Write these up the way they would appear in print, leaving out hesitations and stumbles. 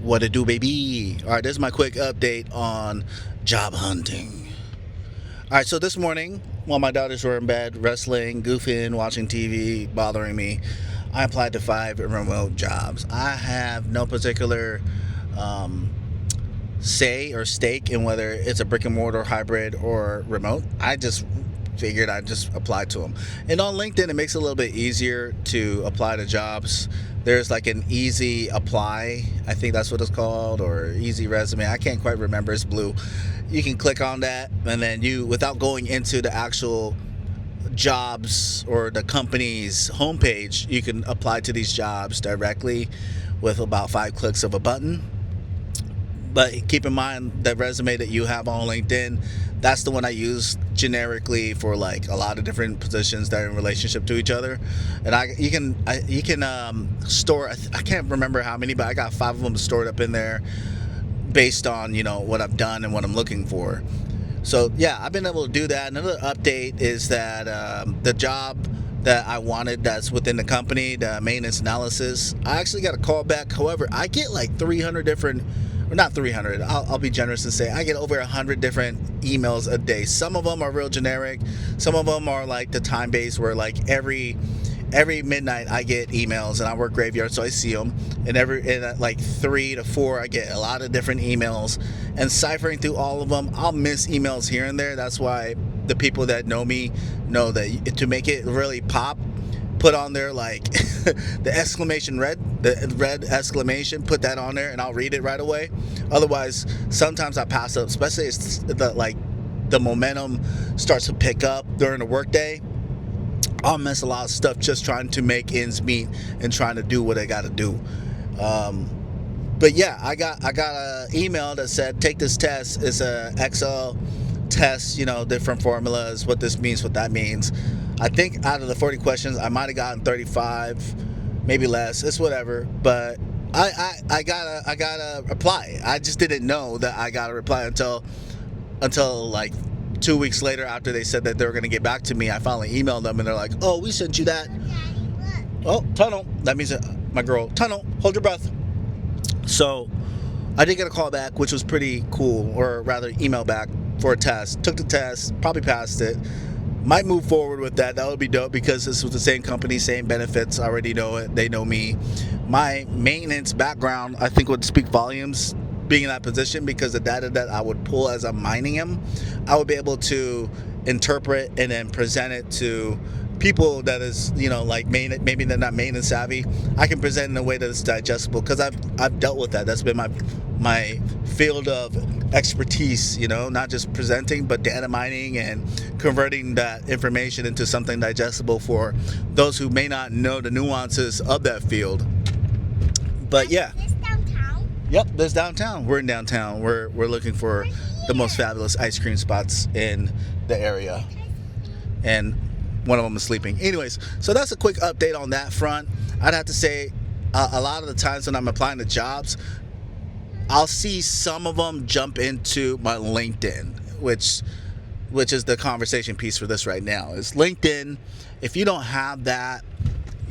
What it do, baby? All right, this is my quick update on job hunting. All right, so this morning, while my daughters were in bed, wrestling, goofing, watching TV, bothering me, I applied to 5 remote jobs. I have no particular um, say or stake in whether it's a brick and mortar, hybrid, or remote. I just figured I'd just apply to them. And on LinkedIn, it makes it a little bit easier to apply to jobs. There's like an easy apply, I think that's what it's called, or easy resume. I can't quite remember. It's blue. You can click on that, and then without going into the actual jobs or the company's homepage, you can apply to these jobs directly with about 5 clicks of a button. But keep in mind the resume that you have on LinkedIn, that's the one I use generically for like a lot of different positions that are in relationship to each other. And you can store, I can't remember how many, but I got 5 of them stored up in there based on what I've done and what I'm looking for. So yeah, I've been able to do that. Another update is that the job that I wanted that's within the company, the maintenance analysis, I actually got a call back. However, I get like 300 different, or not 300, I'll be generous and say I get over 100 different emails a day. Some of them are real generic. Some of them are like the time based, where like every midnight I get emails, and I work graveyard, so I see them. And at like 3 to 4 I get a lot of different emails, and ciphering through all of them, I'll miss emails here and there. That's why the people that know me know that to make it really pop, put on there like the red exclamation, put that on there and I'll read it right away. Otherwise, sometimes I pass up, especially if the momentum starts to pick up during the workday. I'll miss a lot of stuff just trying to make ends meet and trying to do what I got to do. But yeah, I got an email that said, take this test. It's a Excel test, different formulas, what this means, what that means. I think out of the 40 questions, I might have gotten 35, maybe less. It's whatever. But I gotta reply. I just didn't know that I got to reply until like 2 weeks later, after they said that they were going to get back to me. I finally emailed them, and they're like, "Oh, we sent you that." Oh, tunnel. That means my girl, tunnel. Hold your breath. So I did get a call back, which was pretty cool, or rather, email back for a test. Took the test, probably passed it. Might move forward with that. That would be dope because this was the same company, same benefits. I already know it. They know me. My maintenance background, I think, would speak volumes being in that position, because the data that I would pull as I'm mining them, I would be able to interpret and then present it to people that is, like maybe they're not maintenance savvy. I can present in a way that it's digestible, because I've dealt with that. That's been my field of expertise, not just presenting, but data mining and converting that information into something digestible for those who may not know the nuances of that field. But yeah. Yep, there's downtown. We're in downtown. We're looking for the most fabulous ice cream spots in the area. And one of them is sleeping. Anyways, so that's a quick update on that front. I'd have to say a lot of the times when I'm applying to jobs, I'll see some of them jump into my LinkedIn, which is the conversation piece for this right now. Is LinkedIn, if you don't have that,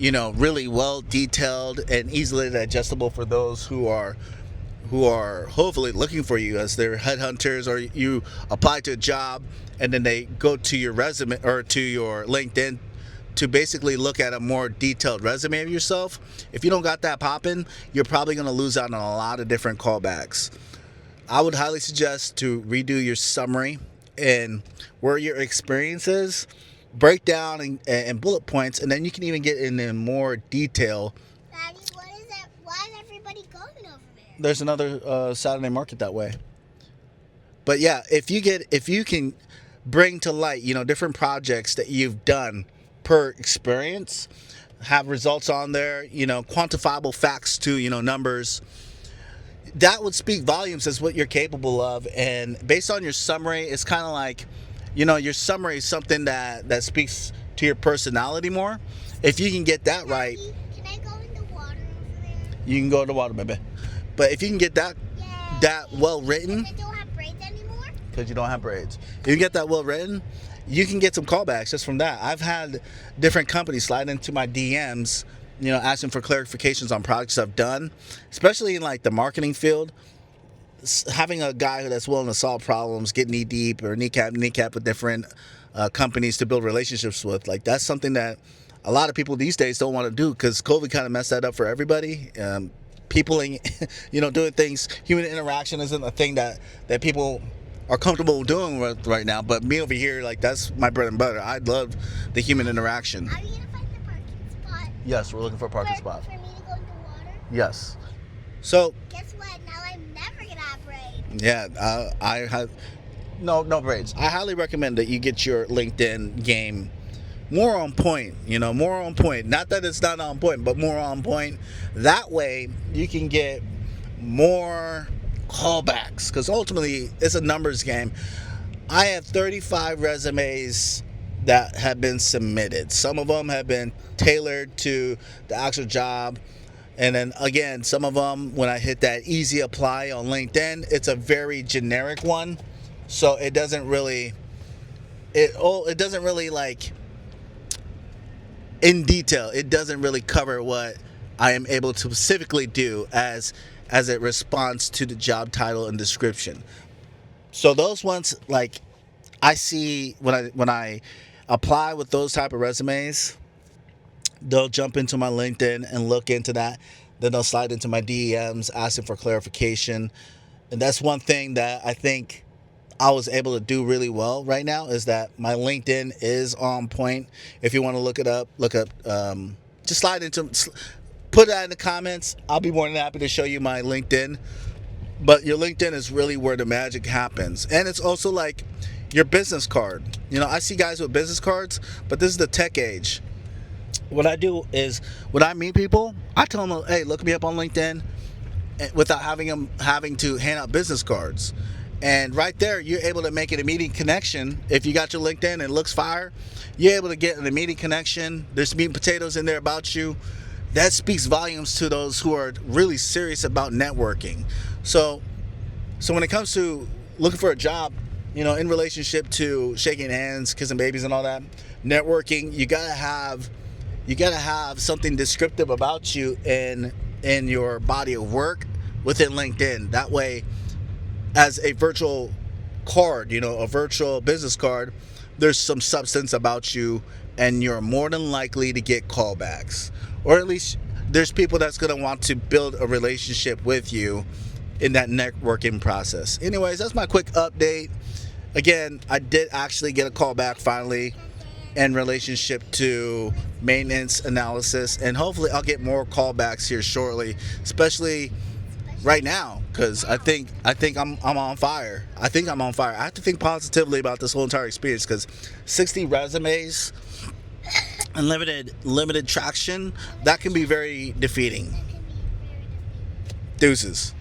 really well detailed and easily digestible for those who are hopefully looking for you as their headhunters, or you apply to a job and then they go to your resume or to your LinkedIn to basically look at a more detailed resume of yourself. If you don't got that popping, you're probably going to lose out on a lot of different callbacks. I would highly suggest to redo your summary and where your experience is, break down and bullet points, and then you can even get into more detail. Daddy, what is it? Why is everybody going over there? There's another Saturday market that way. But yeah, if you can bring to light, different projects that you've done per experience, have results on there, quantifiable facts to, numbers, that would speak volumes as what you're capable of. And based on your summary, it's kind of like, your summary is something that speaks to your personality more. If you can get that right, Daddy, can I go in the water over there? you can go to the water, baby. But if you can get that well written, Because I don't have braids anymore? because you don't have braids, if you get that well written, you can get some callbacks just from that. I've had different companies slide into my DMs asking for clarifications on projects I've done, especially in like the marketing field. Having a guy that's willing to solve problems, get knee deep or kneecap with different companies to build relationships with, like that's something that a lot of people these days don't want to do because COVID kind of messed that up for everybody. People, doing things, human interaction isn't a thing that people are comfortable doing right now. But me over here, like that's my bread and butter. I love the human interaction. Are you gonna find the parking spot? Yes, we're looking for a parking spot. For me to go in the water? Yes. So Guess what? Now I'm never gonna have rain. yeah, I have no braids. I highly recommend that you get your LinkedIn game more on point. More on point. Not that it's not on point, but more on point. That way you can get more callbacks because ultimately it's a numbers game. I have 35 resumes that have been submitted. Some of them have been tailored to the actual job. And then again, some of them, when I hit that easy apply on LinkedIn, it's a very generic one. So it doesn't really, it doesn't really like in detail. It doesn't really cover what I am able to specifically do as it responds to the job title and description. So those ones, like I see when I apply with those type of resumes, they'll jump into my LinkedIn and look into that. Then they'll slide into my DMs asking for clarification. And that's one thing that I think I was able to do really well right now is that my LinkedIn is on point. If you want to look up, just put that in the comments. I'll be more than happy to show you my LinkedIn. But your LinkedIn is really where the magic happens. And it's also like your business card. I see guys with business cards, but this is the tech age. What I do is when I meet people, I tell them, hey, look me up on LinkedIn without having to hand out business cards. And right there, you're able to make an immediate connection. If you got your LinkedIn and it looks fire, you're able to get an immediate connection. There's meat and potatoes in there about you. That speaks volumes to those who are really serious about networking. So when it comes to looking for a job, in relationship to shaking hands, kissing babies and all that, networking, you gotta have something descriptive about you in your body of work within LinkedIn. That way, as a virtual card, a virtual business card, there's some substance about you and you're more than likely to get callbacks. Or at least there's people that's going to want to build a relationship with you in that networking process. Anyways, that's my quick update. Again, I did actually get a callback finally in relationship to maintenance analysis, and hopefully I'll get more callbacks here shortly, especially right now, because I think I'm on fire. I think I'm on fire. I have to think positively about this whole entire experience because 60 resumes and limited traction, that can be very defeating. Deuces.